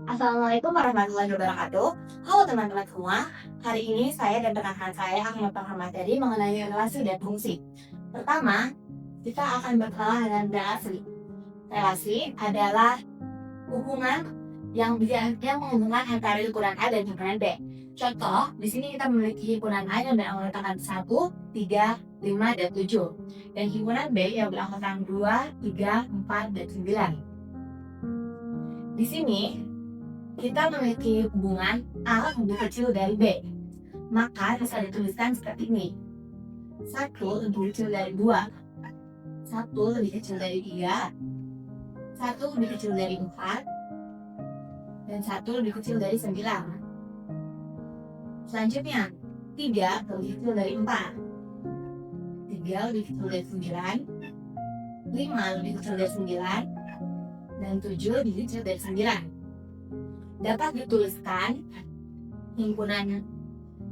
Assalamualaikum warahmatullahi wabarakatuh. Halo teman-teman semua, hari ini saya dan rekan saya akan membahas materi mengenai relasi dan fungsi. Pertama, kita akan berkenalan dengan relasi. Relasi adalah hubungan yang menghubungkan antara himpunan A dan himpunan B. Contoh, di sini kita memiliki himpunan A yang beranggotakan 1, 3, 5, dan 7. Dan himpunan B yang beranggotakan 2, 3, 4, dan 9. Di sini, kita memiliki hubungan A lebih kecil dari B. Maka bisa dituliskan seperti ini. 1 lebih kecil dari 2. 1 lebih kecil dari 3. 1 lebih kecil dari 4. Dan 1 lebih kecil dari 9. Selanjutnya, 3 lebih kecil dari 4. 3 lebih kecil dari 9. 5 lebih kecil dari 9. Dan 7 lebih kecil dari 9. Dapat dituliskan himpunan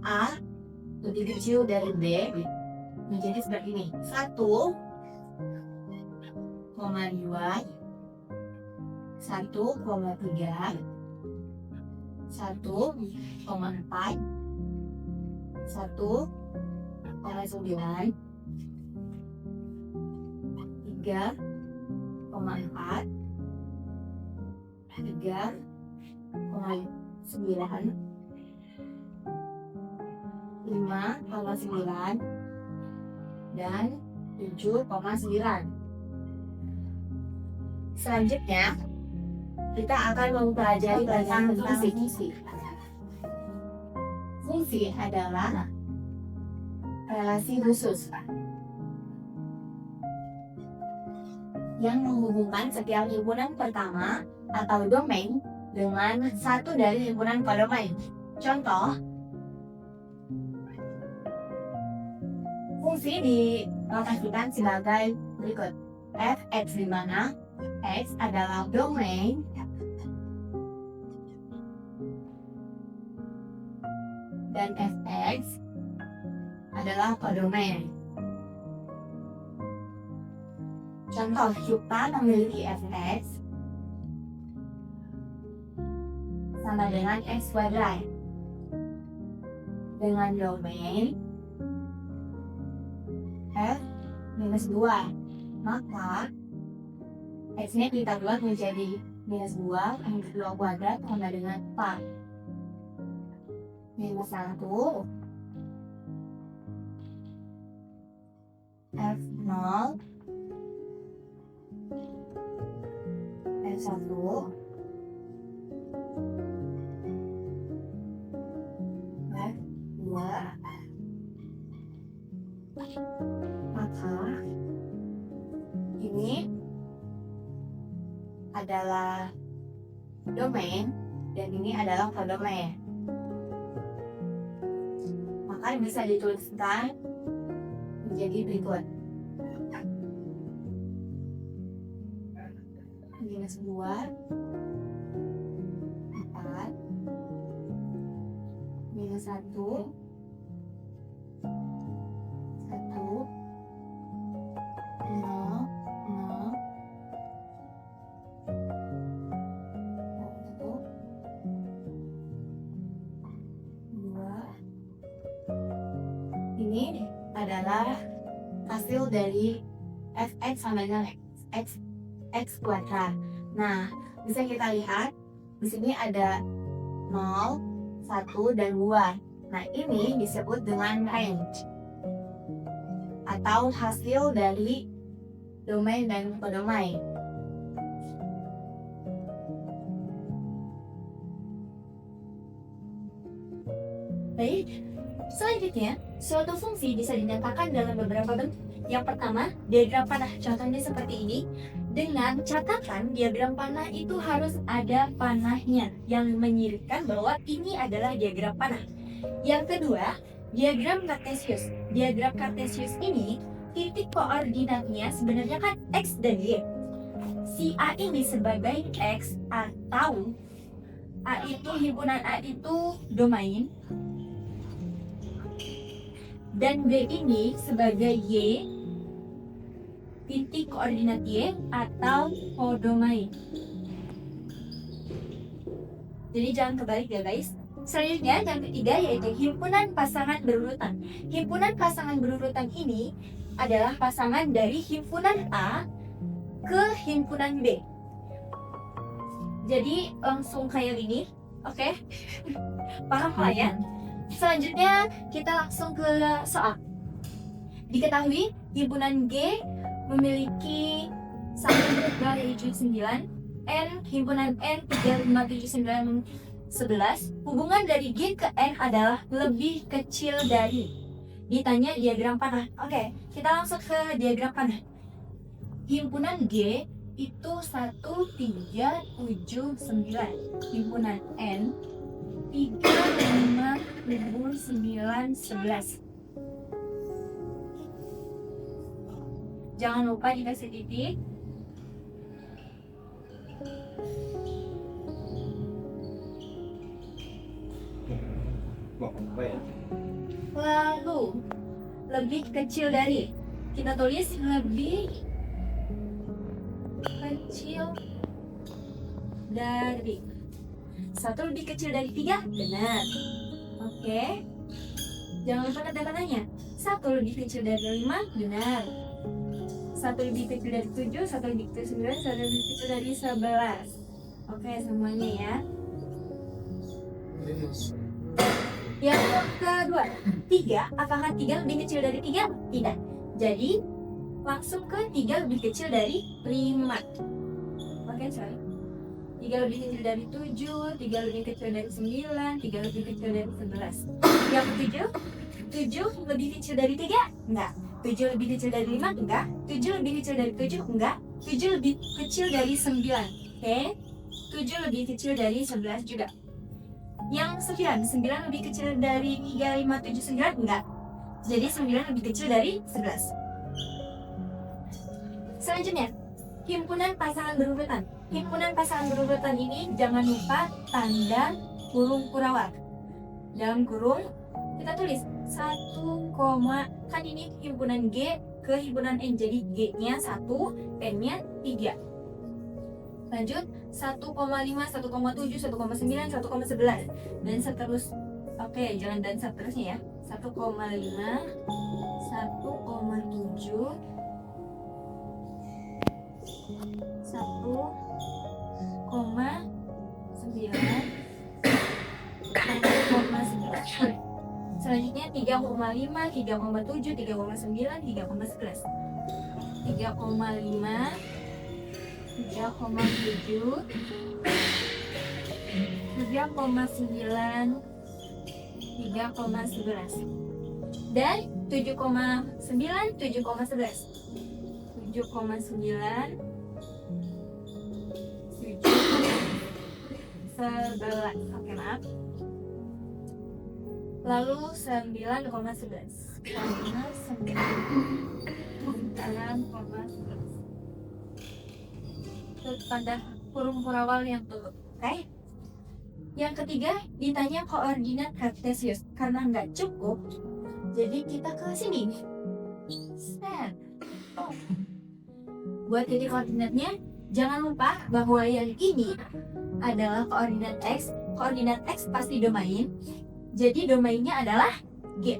A lebih kecil dari B menjadi seperti ini. 1,2, 1,3, 1,4, 1,9, 3,4, 3,9, 5,9, dan 7,9. Selanjutnya, kita akan mempelajari tentang fungsi. Fungsi adalah relasi khusus yang menghubungkan setiap himpunan pertama atau domain dengan satu dari himpunan kodomain. Contoh, fungsi dinotasikan sebagai berikut. Fx di mana X adalah domain dan Fx adalah kodomain. Contoh, kita memiliki Fx sama dengan X kuadrat dengan domain F minus 2. Maka X-nya kita buat menjadi minus 2 kuadrat sama dengan 4. Minus 1 F0 F1 F2. Maka ini adalah domain dan ini adalah kodomain. Maka bisa dituliskan menjadi berikut. Minus 2, 4, minus 1, 1, 0, 0, 1, 2. Ini adalah hasil dari Fx sama dengan X kuadrat. Nah, bisa kita lihat di sini ada 0, 1, dan 2. Nah, ini disebut dengan range atau hasil dari domain dan kodomain. Baik, selanjutnya, suatu fungsi bisa dinyatakan dalam beberapa bentuk. Yang pertama, diagram panah. Contohnya seperti ini. Dengan catatan, diagram panah itu harus ada panahnya yang menyiripkan bahwa ini adalah diagram panah. Yang kedua, diagram kartesius. Diagram kartesius ini, titik koordinatnya sebenarnya kan X dan Y. Si A ini sebagai X atau A itu, himpunan A itu domain, dan B ini sebagai Y, titik koordinat Y atau kodomain. Jadi jangan kebalik ya guys. Selanjutnya yang ketiga yaitu himpunan pasangan berurutan. Himpunan pasangan berurutan ini adalah pasangan dari himpunan A ke himpunan B. Jadi langsung kayak gini, oke? Paham lah ya? Selanjutnya kita langsung ke soal. Diketahui himpunan G memiliki 1, 2, 7, 9, N, himpunan N 3, 5, 7, 9, 11. Hubungan dari G ke N adalah lebih kecil dari. Ditanya diagram panah. Oke, kita langsung ke diagram panah. Himpunan G itu 1, 3, 7, 9. Himpunan N 3, 5, 7, 9, 11. Jangan lupa dikasih titik. Lalu lebih kecil dari, kita tulis lebih kecil dari. 1 lebih kecil dari 3, benar. Oke. Jangan lupa tanda-tandanya. 1 lebih kecil dari 5, benar. 1 lebih kecil dari 7, 1 lebih kecil dari 9, 1 lebih kecil dari 11. Oke, semuanya ya. Yang kedua, 3. Apakah 3 lebih kecil dari 3? Tidak. Jadi, langsung ke 3 lebih kecil dari 5. Oke, sorry. 3 lebih kecil dari 7, 3 lebih kecil dari 9, 3 lebih kecil dari 11. Yang ketujuh, 7 lebih kecil dari 3? Enggak. 7 lebih kecil dari 5? Enggak. 7 lebih kecil dari 7? Enggak. 7 lebih kecil dari 9. Oke. 7 lebih kecil dari 11 juga. Yang 9, 9 lebih kecil dari 3, 5, 7, 9? Enggak. Jadi 9 lebih kecil dari 11. Selanjutnya, himpunan pasangan berurutan. Himpunan pasangan berurutan ini jangan lupa tanda kurung kurawal. Dalam kurung kita tulis 1, kan ini himpunan G ke himpunan N. Jadi G-nya 1, N-nya 3. Lanjut 1,5, 1,7, 1,9, 1,11 dan seterusnya. Oke, jangan dan seterusnya ya. 1,5, 1,7, 1,9, 1,11. Selanjutnya 3,5, 3,7, 3,9, 3,11. 3,5, 3,7, 3,9, 3,11 dan 7,9, 7,11. 7,9, 7,11. Oke, maaf. Lalu 9,11. Karena 9,11. Itu tanda kurung kurawal yang tuh. Oke. Yang ketiga, ditanya koordinat kartesius. Karena nggak cukup, jadi kita ke sini. Set. Buat titik koordinatnya, jangan lupa bahwa yang ini adalah koordinat X. Koordinat X pasti domain. Jadi domainnya adalah G.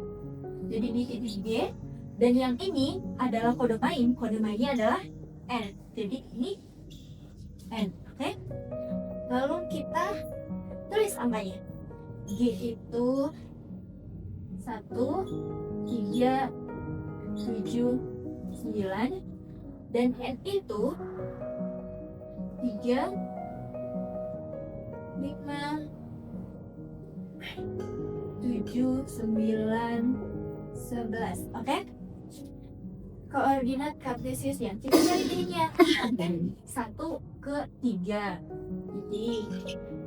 Jadi di titik G. Dan yang ini adalah kodomain. Kodomainnya adalah N. Jadi ini N. Oke. Lalu kita tulis angkanya. G itu 1, 3, 7, 9 dan N itu 3, 5, 7, 9, 11. Oke? Koordinat kartesiusnya kita cari titiknya. 1 ke 3 titik,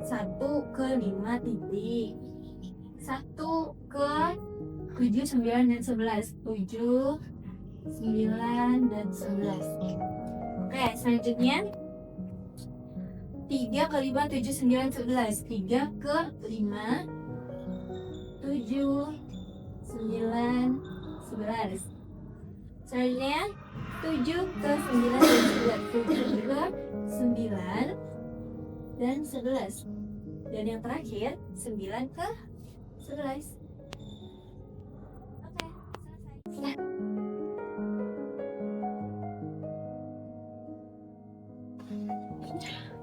1 ke 5 titik, 1 ke 7, 9, dan 11. 7, 9, dan 11. Oke, selanjutnya 3 ke 5, 7, 9, 11. 3 ke 5, 7, 9, 11. Selanjutnya 7 ke 9 dan 11. 7 ke 9 dan 11. Dan yang terakhir 9 ke 11. Oke, selesai.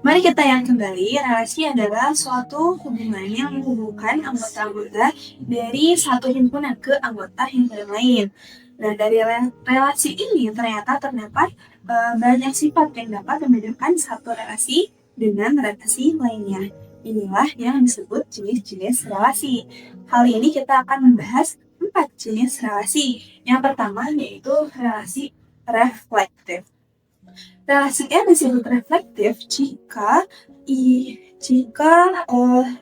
Mari kita yang kembali, relasi adalah suatu hubungan yang menghubungkan anggota-anggota dari satu himpunan ke anggota himpunan lain. Nah, dari relasi ini ternyata terdapat banyak sifat yang dapat membedakan satu relasi dengan relasi lainnya. Inilah yang disebut jenis-jenis relasi. Kali ini kita akan membahas 4 jenis relasi. Yang pertama yaitu relasi reflektif. Relasi R disebut reflektif jika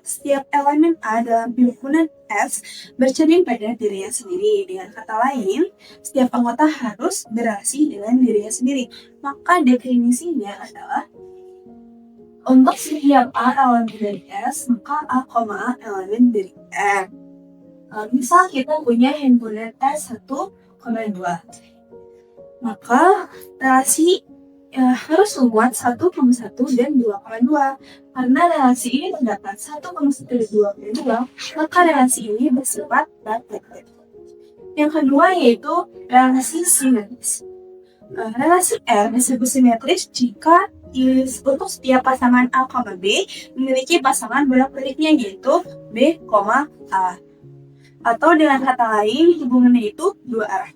setiap elemen A dalam himpunan S bercermin pada dirinya sendiri. Dengan kata lain, setiap anggota harus berrelasi dengan dirinya sendiri. Maka definisinya adalah untuk setiap A elemen dari S, maka A, A elemen dari R. Misal kita punya himpunan S 1,2. Maka relasi harus memuat 1,1 dan 2,2. Karena relasi ini terdapat 1,1 dan 2,2, maka relasi ini bersifat reflektif. Yang kedua yaitu relasi simetris. Relasi R disebut simetris jika untuk setiap pasangan A, B memiliki pasangan bolak-baliknya yaitu B, A. Atau dengan kata lain, hubungannya itu dua arah.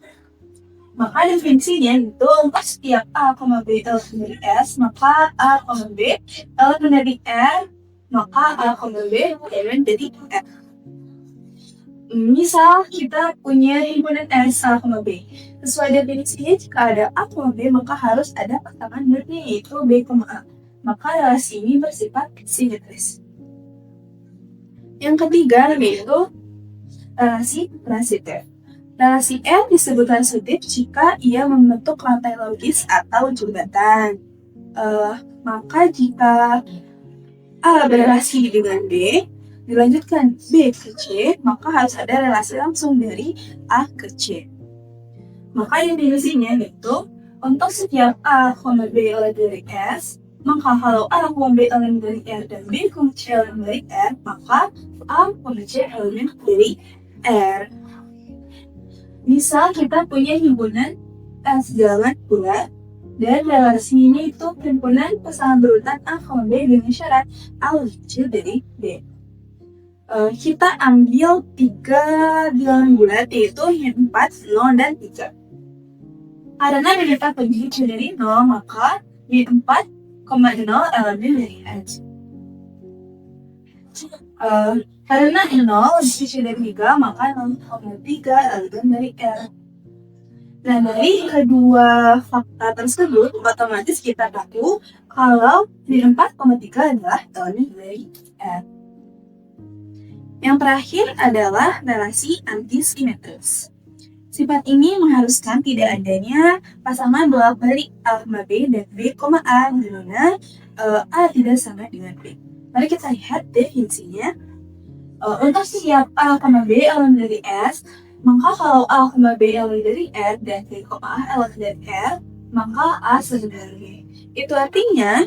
Maka definisinya itu untuk setiap A, B elemen dari S, maka A, B elemen dari R, maka A, B elemen dari R. Misal kita punya himpunan S A, B. Sesuai definisinya, jika ada A, B maka harus ada pasangan berikutnya yaitu B, A. Maka relasi ini bersifat simetris. Yang ketiga yaitu relasi transitif. Relasi R disebut transitif jika ia membentuk rantai logis atau jembatan. Maka jika A berrelasi dengan B, dilanjutkan B ke C, maka harus ada relasi langsung dari A ke C. Maka definisinya yaitu untuk setiap A, B elemen dari S, maka kalau A, B elemen dari R dan B, C elemen dari R, maka A, C elemen dari R. Misal kita punya himpunan S jalan bulat dan relasi ini itu himpunan pasangan berurutan A, B dengan syarat A lebih kecil dari B. Kita ambil 3 bilangan bulat yaitu yang 4, 0, dan 3. Karena dapat lebih kecil dari 0, maka yang 4,0 elemen dari S. Karena 0 lebih kecil dari 3, maka 0,3 elemen dari R. Nah, dari kedua fakta tersebut, otomatis kita tahu kalau 4,3 adalah elemen dari R. Yang terakhir adalah relasi antisimetris. Sifat ini mengharuskan tidak adanya pasangan bolak-balik A, B dan B, A, di mana A tidak sama dengan B. Mari kita lihat definisinya. Untuk setiap A, B elemen dari S, maka kalau A, B elemen dari R dan B, A elemen dari R, maka A sama dengan B. Itu artinya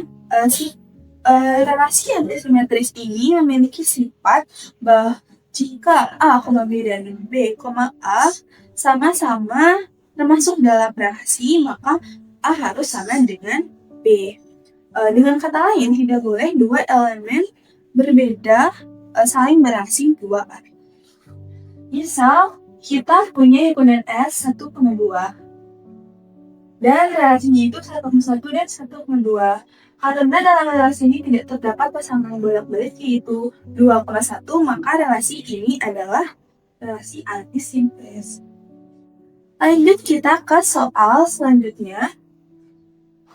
relasi antisimetris ini memiliki sifat bahwa jika A, B dan B, A sama-sama termasuk dalam relasi, maka A harus sama dengan B. Dengan kata lain, tidak boleh dua elemen berbeda saling berrelasi dua arah. Misal, kita punya himpunan S 1,2 dan relasinya itu 1,1 dan 1,2. Karena dalam relasi ini tidak terdapat pasangan bolak-balik yaitu 2,1, maka relasi ini adalah relasi antisimetris. Lanjut kita ke soal selanjutnya.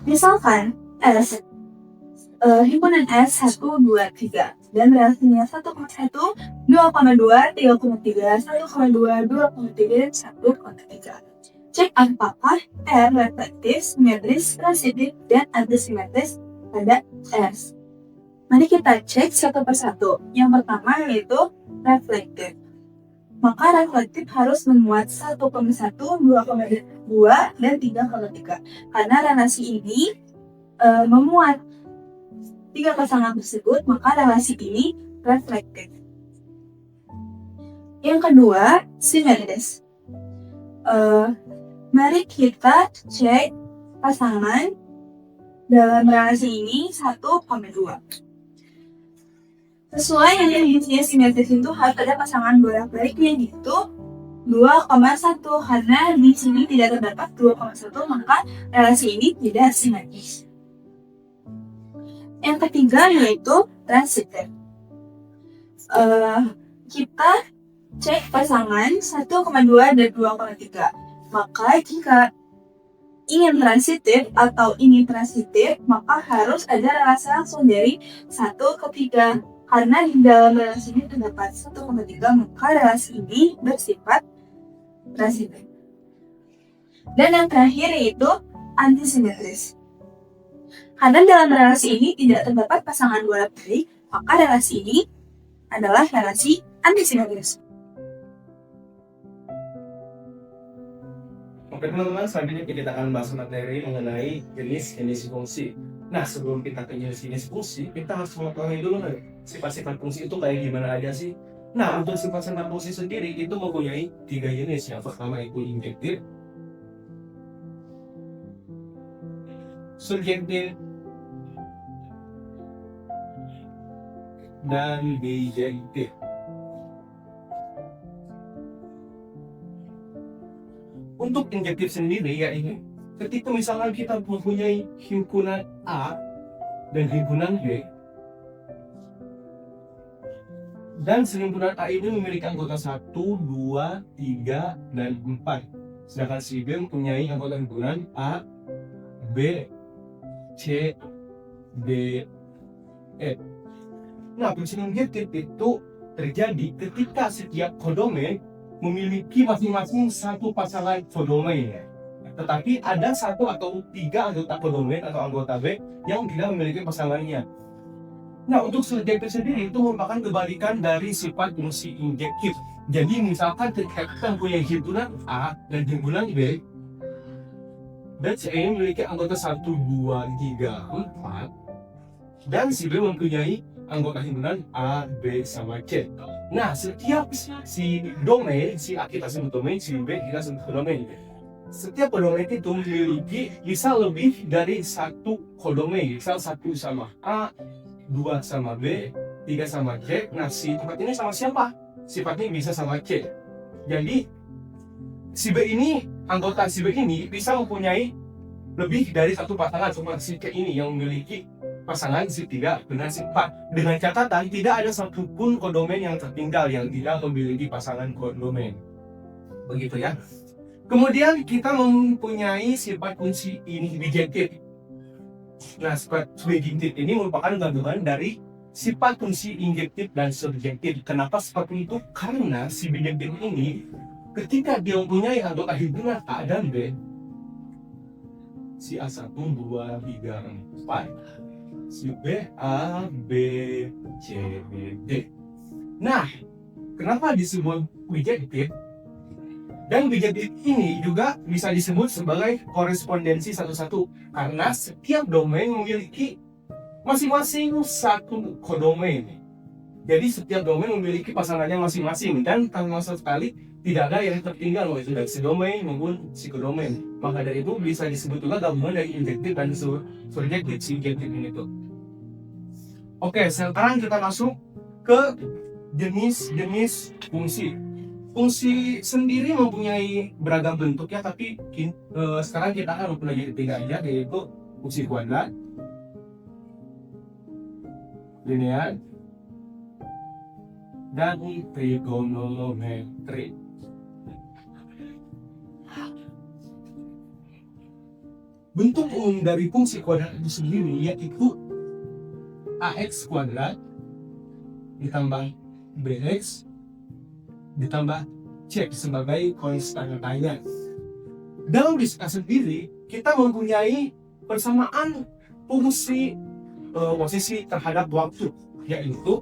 Misalkan himpunan S 1, 2, 3 dan relasinya 1,1, 2,2, 3,3, 1,2, 2,3, dan 1,3. Cek apakah R reflektif, simetris, transitif, dan antisimetris pada S. Mari kita cek satu persatu. Yang pertama yaitu reflektif. Maka reflektif harus memuat 1,1, 2,2, dan 3,3. Karena relasi ini memuat 3 pasangan tersebut, maka relasi ini reflektif. Yang kedua, simetris. Mari kita cek pasangan dalam relasi ini 1,2. Sesuai yang definisinya simetris itu harus ada pasangan bolak-baliknya gitu 2,1, karena di sini tidak terdapat 2,1 maka relasi ini tidak simetris. Yang ketiga yaitu transitif. Kita cek pasangan 1,2 dan 2,3. Maka jika ingin transitif atau ini transitif, maka harus ada relasi langsung dari 1 ke 3. Karena di dalam relasi ini terdapat 1,3, maka relasi ini bersifat transitif. Dan yang terakhir yaitu antisimetris. Karena dalam relasi ini tidak terdapat pasangan bolak-balik, maka relasi ini adalah relasi antisimetris. Oke teman-teman, selanjutnya kita akan bahas materi mengenai jenis-jenis fungsi. Nah, sebelum kita ke jenis-jenis fungsi, kita harus mengetahui dulu nih, sifat-sifat fungsi itu kayak gimana aja sih. Nah, untuk sifat-sifat fungsi sendiri itu mempunyai 3 jenis. Yang pertama itu injektif, subjektif, dan bijektif. Untuk injektif sendiri ya ini, ketika misalnya kita mempunyai himpunan A dan himpunan B, dan himpunan A ini memiliki anggota 1, 2, 3, dan 4. Sedangkan si B mempunyai anggota himpunan A, B, C, D, E. Nah, fungsi injektif itu terjadi ketika setiap kodomen memiliki masing-masing satu pasangan kodomen. Tetapi ada 1 atau 3 anggota kodomen atau anggota B yang tidak memiliki pasangannya. Nah, untuk subjektif sendiri itu merupakan kebalikan dari sifat fungsi injektif. Jadi misalkan ketika kita punya himpunan A dan himpunan B, dan C memiliki anggota 1, 2, 3, 4, dan si B mempunyai anggota himpunan A, B, sama C. Nah, setiap si domain, si A kita sebut domain, si B kita sebut kodomen. Setiap kodomen itu memiliki bisa lebih dari 1 kodomen. Misal 1 sama A, 2 sama B, 3 sama C. Nah, si sifat ini sama siapa? Sifatnya bisa sama C. Jadi, si B ini, anggota si B ini bisa mempunyai lebih dari 1 pasangan seperti si C ini yang memiliki pasangan si 3 dengan si 4. Dengan catatan tidak ada satupun kodomen yang tertinggal yang tidak memiliki pasangan kodomen. Begitu ya. Kemudian kita mempunyai sifat fungsi ini bijektif. Nah, sifat bijektif ini merupakan gabungan dari sifat fungsi injektif dan subjektif. Kenapa seperti itu? Karena si bijektif ini ketika dia mempunyai anggota himpunan A dan B, si A1, 2, 3, 4, si B, A, B, C, D. Nah, kenapa disebut bijektif? Dan bijektif ini juga bisa disebut sebagai korespondensi satu-satu karena setiap domain memiliki masing-masing 1 kodomen. Jadi setiap domain memiliki pasangannya masing-masing dan sama sekali tidak ada yang tertinggal yaitu dari si domain maupun si kodomen. Maka dari itu bisa disebut juga gabungan dari injektif dan subjektif si injektif ini tuh. Oke, sekarang kita masuk ke jenis-jenis fungsi. Fungsi sendiri mempunyai beragam bentuk ya, tapi sekarang kita akan mempelajari 3 aja, yaitu fungsi kuadrat, linear, dan trigonometri. Bentuk umum dari fungsi kuadrat itu sendiri yaitu ax kuadrat ditambah bx ditambah c sebagai konstan lainnya. Dalam fisika sendiri kita mempunyai persamaan fungsi posisi terhadap waktu, yaitu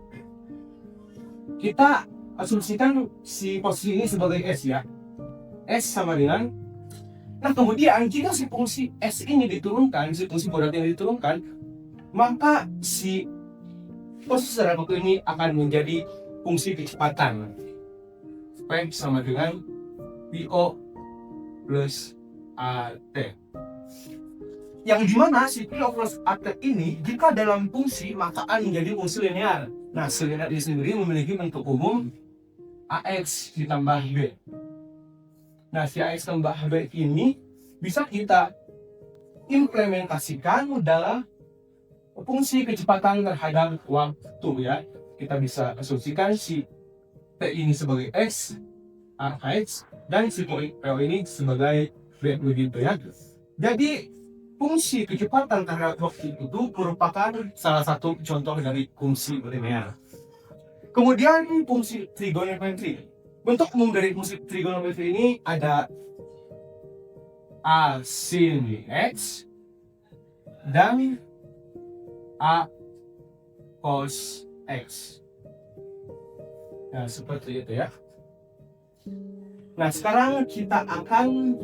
kita asumsikan si posisi ini sebagai s ya, s sama dengan. Nah, kemudian jika si fungsi s ini diturunkan, si fungsi kuadrat ini diturunkan, maka si Proses dalam waktu ini akan menjadi fungsi kecepatan. Supaya sama dengan PO plus AT. Yang dimana si PO plus AT ini jika dalam fungsi maka akan menjadi fungsi linear. Nah, si linear ini sendiri memiliki bentuk umum AX ditambah B. Nah, si AX tambah B ini bisa kita implementasikan dalam fungsi kecepatan terhadap waktu ya. Kita bisa asumsikan si T ini sebagai X, AX, dan si PO ini sebagai B begitu ya. Jadi fungsi kecepatan terhadap waktu itu merupakan salah satu contoh dari fungsi linear. Kemudian fungsi trigonometri. Bentuk umum dari fungsi trigonometri ini ada A sin X dan A cos X. Nah, seperti itu ya. Nah, sekarang kita akan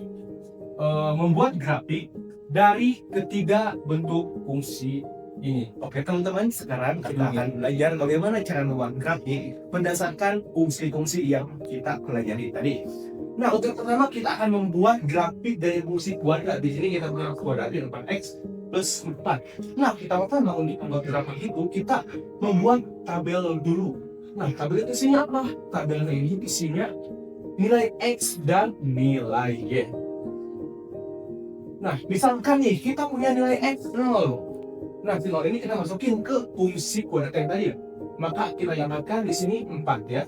membuat grafik dari ketiga bentuk fungsi ini. Oke teman-teman, sekarang kita akan belajar bagaimana cara membuat grafik berdasarkan fungsi-fungsi yang kita pelajari tadi. Nah, untuk pertama kita akan membuat grafik dari fungsi kuadrat. Di sini kita punya kuadrat di depan X plus 4. Nah, kita pertama untuk membuat grafik itu kita membuat tabel dulu. Nah, tabel itu isinya apa? Tabel ini isinya nilai X dan nilai Y. Nah, misalkan nih kita punya nilai X 0. Nah, si 0 ini kita masukin ke fungsi kuadrat yang tadi. Maka kita nyamakan di sini 4 ya.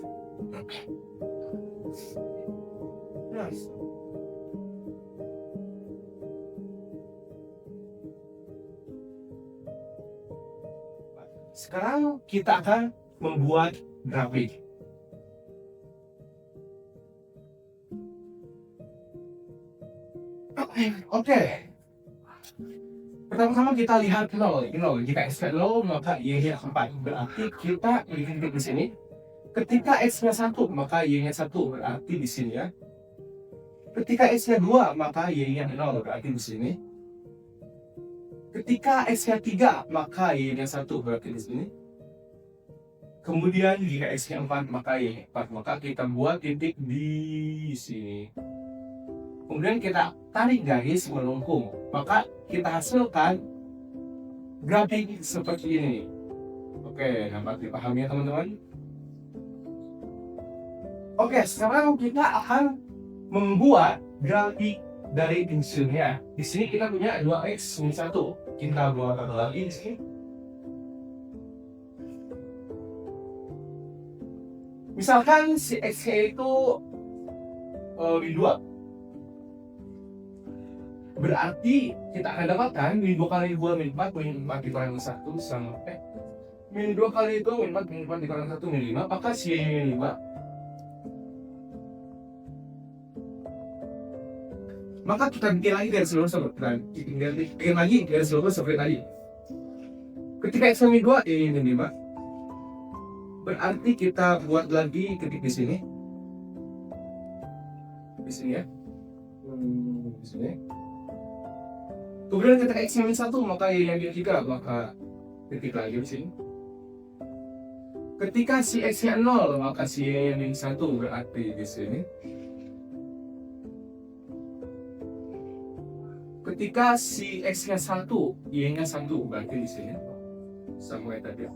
Nah, sekarang kita akan membuat grafik. Oke. Pertama-tama kita lihat 0. Jika X 0 maka Y-nya 4. Berarti kita bikin di sini. Ketika X-nya 1 maka Y-nya 1. Berarti di sini ya. Ketika X-nya 2 maka Y-nya 0. Berarti di sini. Ketika X-nya 3 maka Y-nya 1. Berarti di sini. Kemudian jika X-nya 4 maka Y-nya 4. Maka kita buat titik di sini. Kemudian kita tarik garis melengkung, maka kita hasilkan grafik seperti ini. Oke, dapat dipahami ya teman-teman? Oke, sekarang kita akan membuat grafik dari fungsinya. Di sini kita punya 2x min 1. Kita buat lagi di sini. Misalkan si x-nya itu min 2. Berarti kita akan dapatkan min 2 kali 2 min 4 min 4 dikurang 1 sama min 2 kali itu min 4 min 4 dikurang 1 min 5. Maka si min 5. Maka kita bikin lagi garis lurus bikin lagi garis lurus seperti tadi. Ketika x min 2 ini min 5. Berarti kita buat lagi titik di sini. Di sini ya. Di sini. Kemudian ketika X min 1 maka Y yang 3 maka titik lagi di sini. Ketika si X nya 0 maka si Y yang min 1 berarti di sini. Ketika si X nya 1 Y nya 1 berarti di sini. Sama kayak tadi.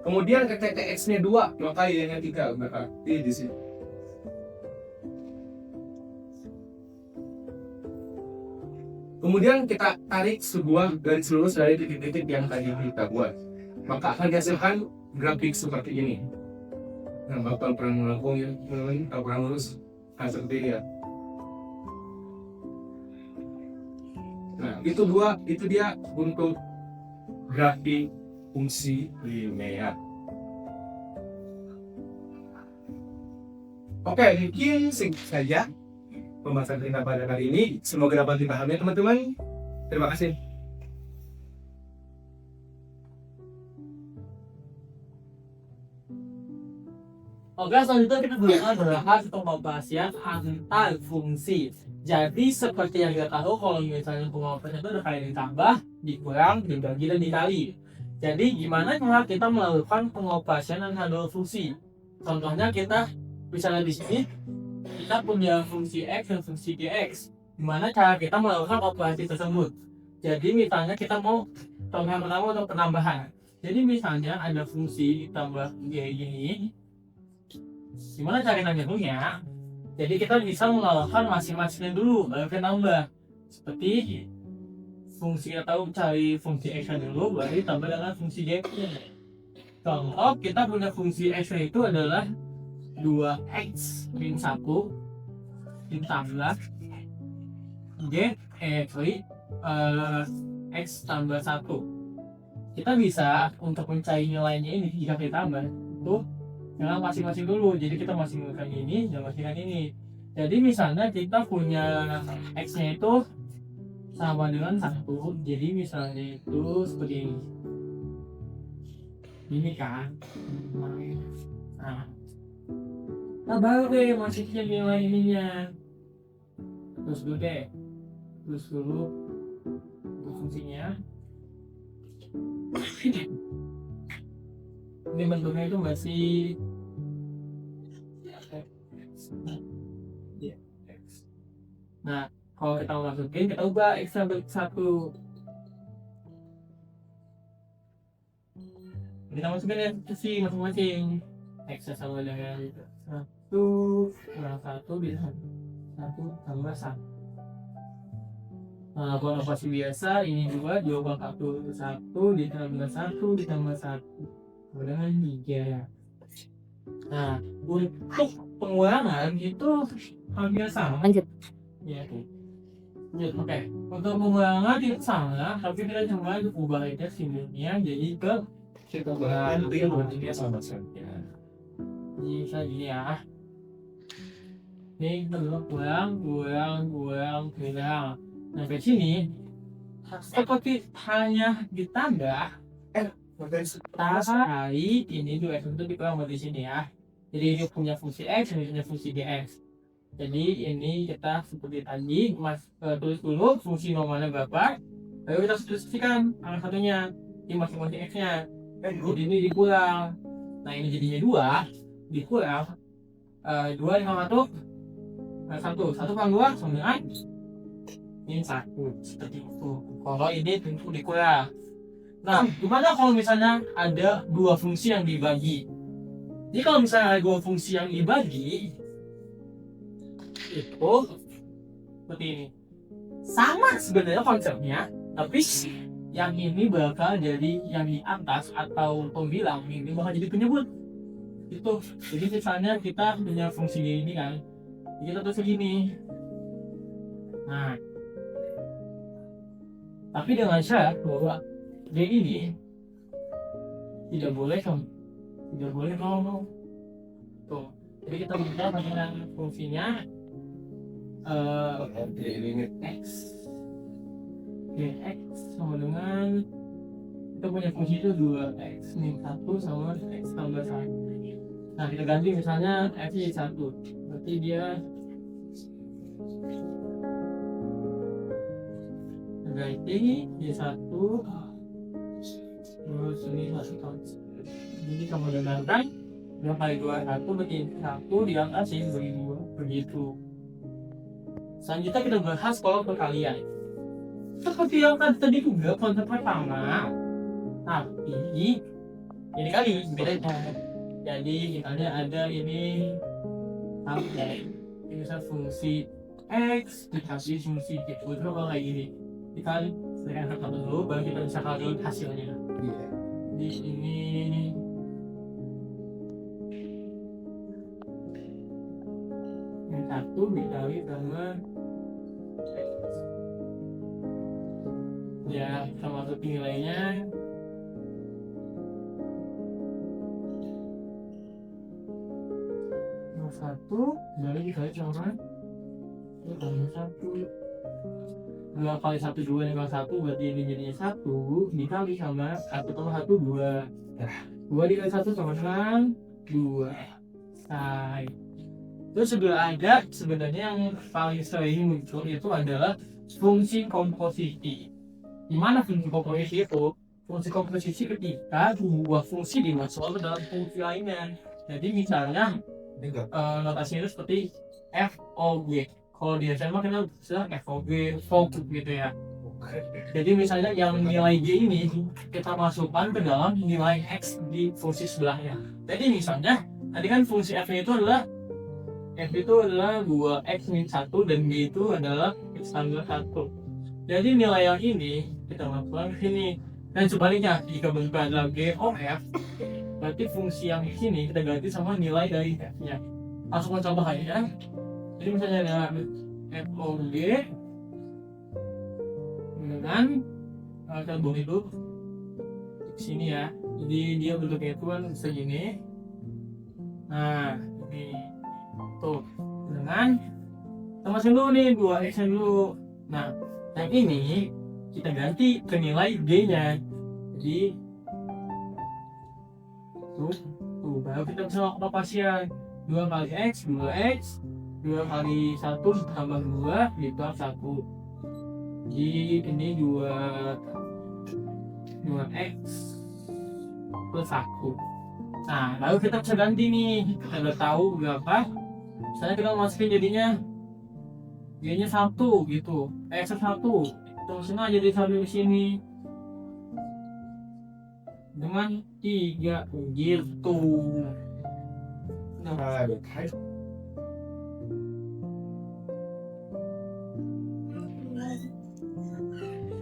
Kemudian ketika X nya 2 maka Y nya 3 berarti di sini. Kemudian kita tarik sebuah garis lurus dari titik-titik yang tadi kita buat. Maka akan dihasilkan grafik seperti ini. Nah, bakal perang melengkung ya, perang lurus. Nah, seperti ini ya. Nah, itu dia untuk grafik fungsi linear. Oke, mungkin segitu saja pembahasan kita pada kali ini. Semoga dapat dipahami teman-teman. Terima kasih. Oke, selanjutnya kita bahas untuk membahas yang antar fungsi. Jadi seperti yang kita tahu kalau misalnya penguapan itu ada kali ditambah, dikurang, dibagi, dan dikali. Jadi gimana cara kita melakukan pengoperasian antara dua fungsi? Contohnya kita bisa lihat di sini, kita punya fungsi x dan fungsi gx. Gimana cara kita melakukan operasi tersebut? Jadi misalnya kita mau contoh yang pertama untuk penambahan. Jadi misalnya ada fungsi ditambah g ini. Gimana cara kita ngitungnya? Jadi kita bisa melakukan masing-masingnya dulu, baru kita nambah. Seperti fungsi kita tahu cari fungsi x dulu, baru ditambah dengan fungsi g. Contoh kita punya fungsi x itu adalah 2x min 1 ditambah x tambah 1. Kita bisa untuk mencari nilainya ini jika kita tambah itu dengan masing-masing dulu. Jadi kita masing-masing ini dan masing-masing ini. Jadi misalnya kita punya x-nya itu sama dengan 1. Jadi misalnya itu seperti ini kan. Nah baru deh masuknya nilai ininya. Terus dulu deh. Terus dulu untuk fungsinya. Ini bentuknya itu masih nah kalau kita masukin kita ubah x sampai 1. Kita masukin ya fungsi masing-masing. X sama dengan 1 kurang 1 bisa 1 tambah 1. Nah, kalau operasi biasa ini 2 diubah 1 ditambah 1 ditambah 1 dengan 3. Nah, untuk pengulangan itu hampir sama. Lanjut. Ya. Oke. Untuk pengulangan itu sama, tapi kita cuma ubah aja simbolnya jadi ke Ini sama saja. bisa gini ya. Ini kita ulang. Sampai sini seperti hanya ditambah kali ini 2x itu dikurang di sini ya. Jadi ini punya fungsi x, ini punya fungsi dx. Jadi ini kita seperti tadi tulis dulu fungsi normalnya berapa, lalu kita substitusikan angka satunya di masing-masing x-nya. Jadi ini dikurang. Nah ini jadinya 2 dikurang 2 dengan 1 kurang 2 sama dengan ini 1 seperti itu. Kalau ini tentu dikurang. Nah gimana kalau misalnya ada dua fungsi yang dibagi? Jadi kalau misalnya ada dua fungsi yang dibagi itu seperti ini, sama sebenarnya konsepnya, tapi yang ini bakal jadi yang di atas atau pembilang, ini bakal jadi penyebut itu. Jadi misalnya kita punya fungsi ini kan, kita tulis segini. Nah tapi dengan syarat bahwa D ini tidak boleh nol. Tuh, jadi kita bisa dengan fungsinya x. X sama dengan kita punya fungsi itu 2x min 1 sama x tambah 1. Nah kita ganti misalnya x jadi 1, berarti dia ganti jadi 1 terus ini 1. Jadi sama dengan 2 kali 2 1 berarti 1 diangkatin bagi 2 begitu. Selanjutnya kita bahas kalau perkalian. Seperti yang tadi juga konsep pertama, tapi ini kali bedanya. Jadi misalnya ada ini sampai misal fungsi x dikasih fungsi y, itu kalau kayak gini dikali dengan satu dulu baru kita bisa kali hasilnya. Di ini yang 1 dikali sama ya sama satu nilainya yang 1 dari dikali sama 1 2 kali 1 2 dengan 1 berarti ini jadinya 1 dikali sama 1 tambah 1 2 dikali 1 sama dengan 2 selesai. Terus juga ada sebenarnya yang paling sering muncul itu adalah fungsi komposisi. Di mana fungsi komposisi itu fungsi komposisi ketika dua fungsi dimasukkan ke dalam fungsi lainnya. Jadi misalnya notasinya itu seperti FOG. Kalau di SMA kita bisa FOG, FOG gitu ya. Jadi misalnya yang nilai G ini kita masukkan ke dalam nilai X di fungsi sebelahnya. Jadi misalnya tadi kan fungsi F itu adalah 2x min 1 dan G itu adalah X tambah 1. Jadi nilai yang ini kita masukkan ke sini. Dan sebaliknya jika bentuknya adalah G O F, berarti fungsi yang di sini kita ganti sama nilai dari F-nya. Langsung mencoba aja. Jadi misalnya ada FOG dengan kita buang itu di sini ya. Jadi dia bentuknya itu kan segini. Nah ini tuh dengan kita masukin dulu nih 2x nya dulu. Nah yang ini kita ganti ke nilai g nya. Jadi tuh baru kita bisa lakukan opasian 2 kali x 2x 2 kali 1 tambah 2 ditambah 1. Jadi ini 2x plus 1. Nah lalu kita bisa ganti nih, kita udah tahu berapa. Misalnya kita masukin jadinya g nya 1 gitu, x 1 terusin aja di di sini dengan 3 gitu. Nah,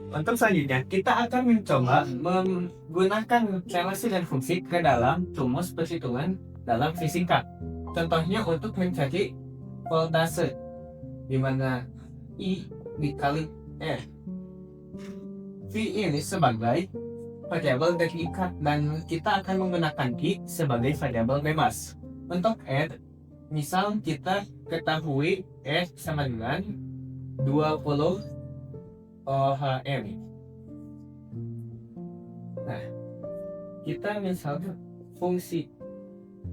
untuk selanjutnya, kita akan mencoba menggunakan relasi dan fungsi ke dalam rumus perhitungan dalam fisika. Contohnya untuk mencari voltase, di mana I dikali R. V ini sebagai variabel terikat dan kita akan menggunakan I sebagai variabel bebas. Untuk R, misal kita ketahui R sama dengan 20 OHM. Nah, kita misalnya fungsi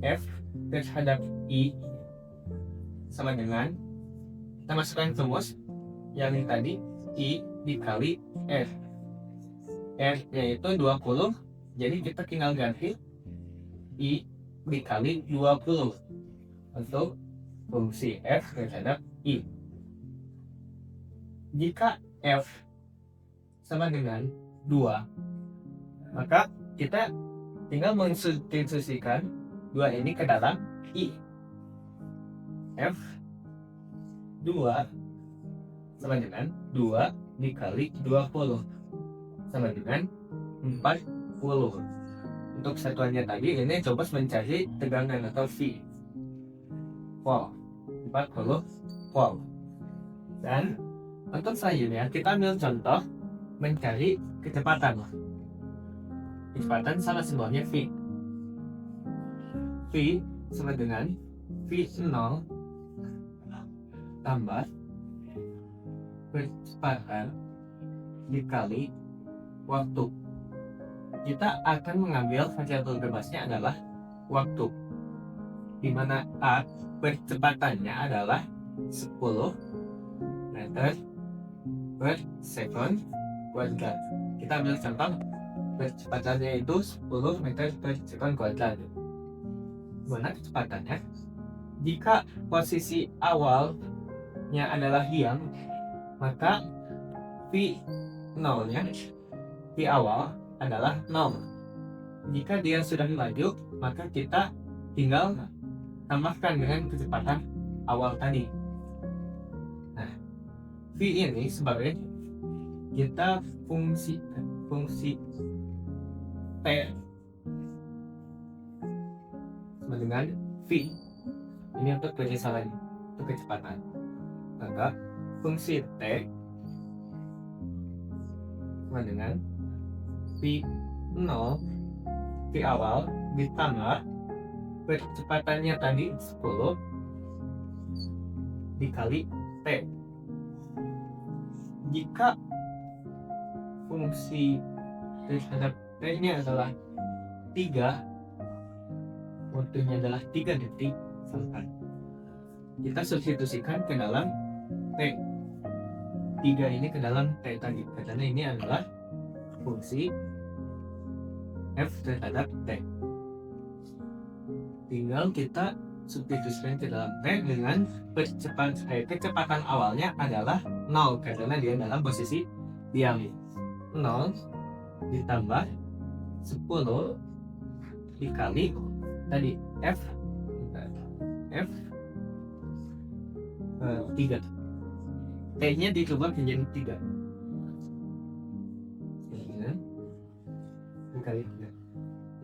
F terhadap I sama dengan kita masukkan rumus yang tadi I dikali R. R yaitu 20, jadi kita tinggal ganti I dikali 20 untuk fungsi F terhadap I. Jika F sama dengan 2, maka kita tinggal mensubstitusikan 2 ini ke dalam I. F 2 sama dengan 2 dikali 20 sama dengan 40. Untuk satuannya tadi ini coba mencari tegangan atau V. Wow, 40 wow. Dan untuk selanjutnya kita ambil contoh mencari kecepatan. Kecepatan sama simbolnya V. V sama dengan V0 tambah kecepatan dikali waktu. Kita akan mengambil variabel bebasnya adalah waktu, di mana A percepatannya adalah 10 meter per second kuadrat. Kita ambil contoh percepatannya itu 10 meter per second kuadrat. Mana kecepatannya? Jika posisi awalnya adalah diam, maka V nolnya V awal adalah 0. Jika dia sudah laju, maka kita tinggal tambahkan dengan kecepatan awal tadi. Nah, V ini sebagai kita fungsi T sama dengan V. Ini untuk penyesalan, untuk kecepatan. Maka fungsi T sama dengan V0 V awal ditambah percepatannya tadi 10 dikali T. Jika fungsi terhadap T nya adalah 3, waktunya adalah 3 detik selesai. Kita substitusikan ke dalam T. 3 ini ke dalam T tadi, karena ini adalah fungsi F terhadap T. Tinggal kita substitusikan ke dalam T dengan kecepatan awalnya adalah 0 karena dia dalam posisi diam. 0 ditambah 10 dikali tadi F 3. T-nya dicoba menjadi 3. Dikali 3.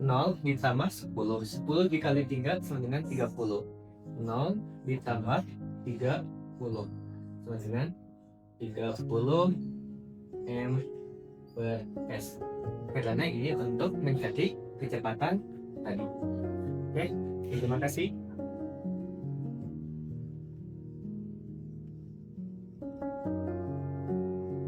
0 ditambah 10. 10 dikali 3 sama dengan 30. 0 ditambah 30 sama dengan 30 M per S. Karena ini untuk mencari kecepatan tadi. Oke, terima kasih.